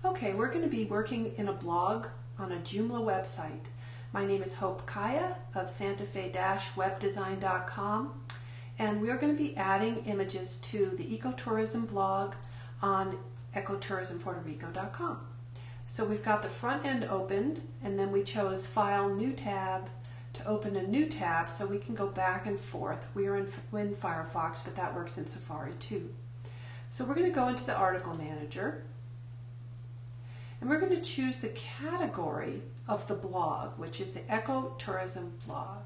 Okay, we're going to be working in a blog on a Joomla website. My name is Hope Kaya of santafe-webdesign.com, and we're going to be adding images to the ecotourism blog on ecotourismpuertorico.com. So we've got the front end opened, and then we chose File, New Tab to open a new tab so we can go back and forth. We are in Firefox, but that works in Safari too. So we're going to go into the article manager, and we're going to choose the category of the blog, which is the ecotourism blog.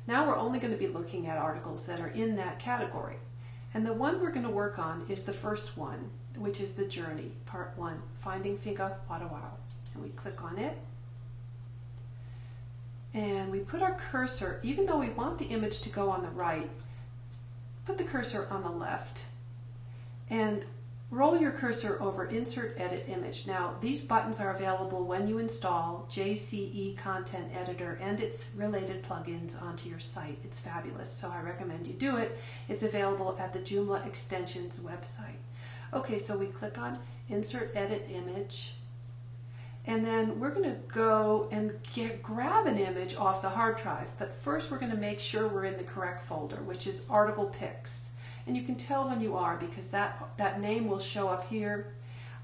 Now we're only going to be looking at articles that are in that category. And the one we're going to work on is the first one, which is the journey, part 1, Finding Finca Watawao. And we click on it. And we put our cursor, even though we want the image to go on the right, put the cursor on the left. And roll your cursor over Insert Edit Image. Now, these buttons are available when you install JCE Content Editor and its related plugins onto your site. It's fabulous, so I recommend you do it. It's available at the Joomla Extensions website. Okay, so we click on Insert Edit Image, and then we're going to go and grab an image off the hard drive. But first we're going to make sure we're in the correct folder, which is Article Pics. And you can tell when you are because that name will show up here.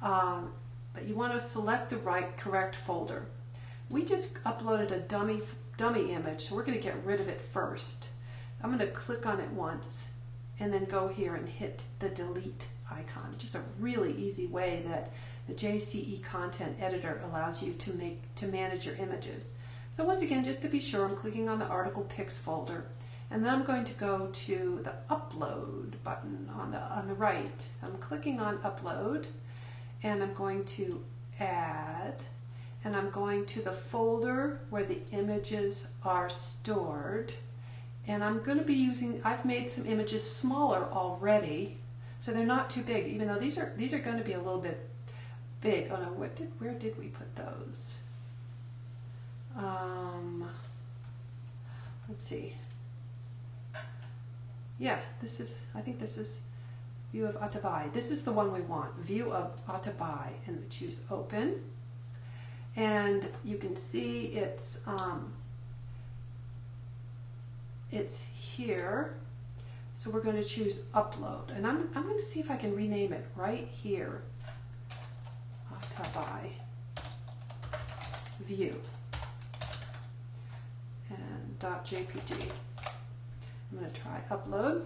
But you want to select the correct folder. We just uploaded a dummy image, so we're going to get rid of it first. I'm going to click on it once and then go here and hit the delete icon. Just a really easy way that the JCE Content Editor allows you to manage your images. So once again, just to be sure, I'm clicking on the Article Pics folder. And then I'm going to go to the Upload button on the right. I'm clicking on Upload, and I'm going to Add, and I'm going to the folder where the images are stored. And I'm going to be I've made some images smaller already, so they're not too big, even though these are going to be a little bit big. Oh no, where did we put those? Let's see. Yeah, I think this is View of Atabai. This is the one we want, View of Atabai, and we choose Open. And you can see it's here. So we're going to choose Upload, and I'm going to see if I can rename it right here. Atabai View and .jpg. I'm going to try Upload.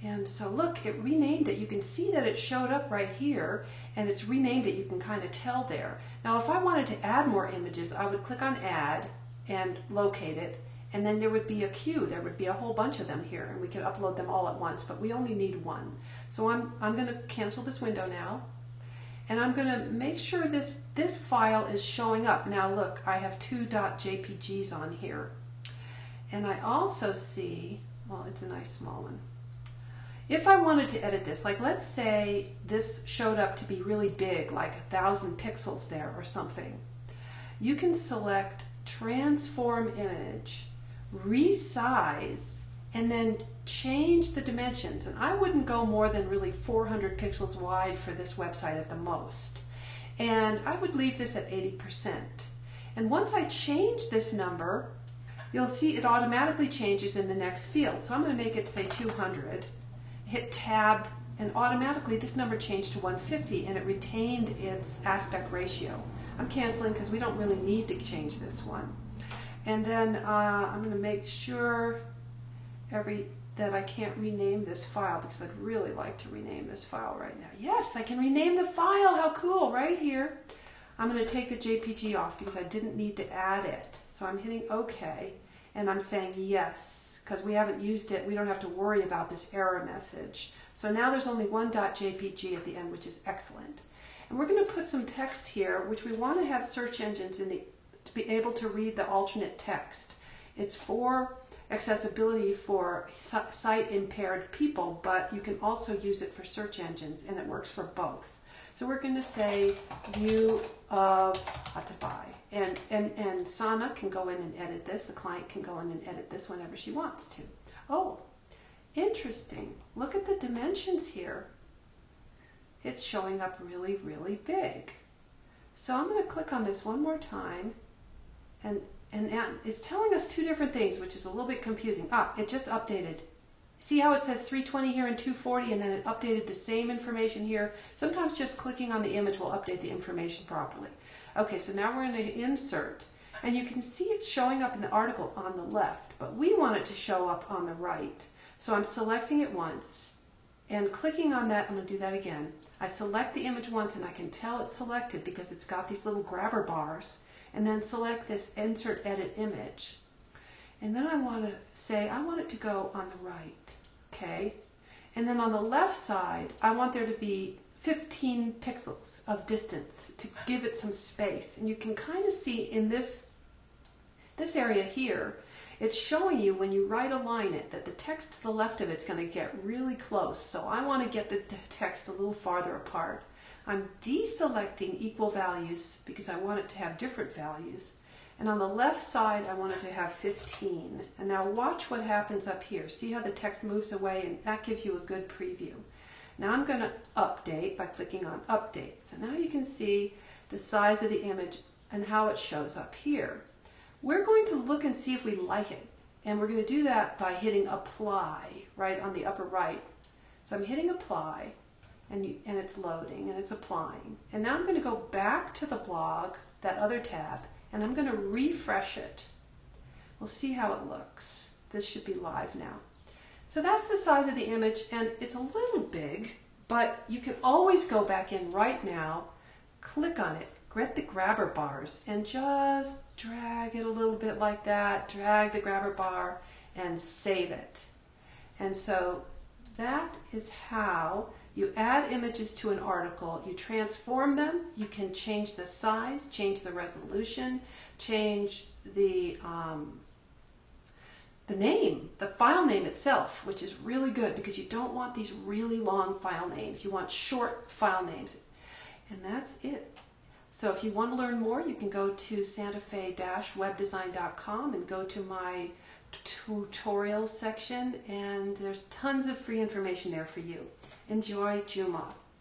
And so look, it renamed it. You can see that it showed up right here, and it's renamed it. You can kind of tell there. Now if I wanted to add more images, I would click on Add and locate it, and then there would be a queue. There would be a whole bunch of them here, and we could upload them all at once, but we only need one. So I'm going to cancel this window now, and I'm going to make sure this file is showing up. Now look, I have two .jpgs on here. And I also see, well, it's a nice small one. If I wanted to edit this, like let's say this showed up to be really big, like 1,000 pixels there or something, you can select Transform Image, Resize, and then change the dimensions. And I wouldn't go more than really 400 pixels wide for this website at the most. And I would leave this at 80%. And once I change this number, you'll see it automatically changes in the next field. So I'm going to make it say 200, hit Tab, and automatically this number changed to 150, and it retained its aspect ratio. I'm canceling because we don't really need to change this one. And then I'm going to make sure that I can't rename this file, because I'd really like to rename this file right now. Yes, I can rename the file. How cool, right here. I'm going to take the JPG off because I didn't need to add it. So I'm hitting OK, and I'm saying yes, because we haven't used it. We don't have to worry about this error message. So now there's only one .jpg at the end, which is excellent. And we're going to put some text here, which we want to have search engines to be able to read the alternate text. It's for accessibility for sight-impaired people, but you can also use it for search engines, and it works for both. So we're going to say View of Atabai. And Sana can go in and edit this. The client can go in and edit this whenever she wants to. Oh, interesting. Look at the dimensions here. it's showing up really, really big. So I'm going to click on this one more time, and it's telling us two different things, which is a little bit confusing. It just updated. See how it says 320 here and 240, and then it updated the same information here? Sometimes just clicking on the image will update the information properly. Okay, so now we're in the insert, and you can see it's showing up in the article on the left, but we want it to show up on the right. So I'm selecting it once, and clicking on that, I'm going to do that again. I select the image once, and I can tell it's selected because it's got these little grabber bars, and then select this Insert Edit Image. And then I want to say, I want it to go on the right, okay? And then on the left side, I want there to be 15 pixels of distance to give it some space. And you can kind of see in this area here, it's showing you when you right align it that the text to the left of it's going to get really close. So I want to get the text a little farther apart. I'm deselecting equal values because I want it to have different values. And on the left side, I want it to have 15. And now watch what happens up here. See how the text moves away, and that gives you a good preview. Now I'm going to update by clicking on Update. So now you can see the size of the image and how it shows up here. We're going to look and see if we like it. And we're going to do that by hitting Apply right on the upper right. So I'm hitting Apply, and it's loading, and it's applying. And now I'm going to go back to the blog, that other tab, and I'm going to refresh it. We'll see how it looks. This should be live now. So that's the size of the image, and it's a little big, but you can always go back in right now, click on it, get the grabber bars, and just drag it a little bit like that, drag the grabber bar, and save it. And so that is how you add images to an article, you transform them, you can change the size, change the resolution, change the name, the file name itself, which is really good because you don't want these really long file names. You want short file names. And that's it. So if you want to learn more, you can go to santafe-webdesign.com and go to my tutorials section, and there's tons of free information there for you. Enjoy Joomla.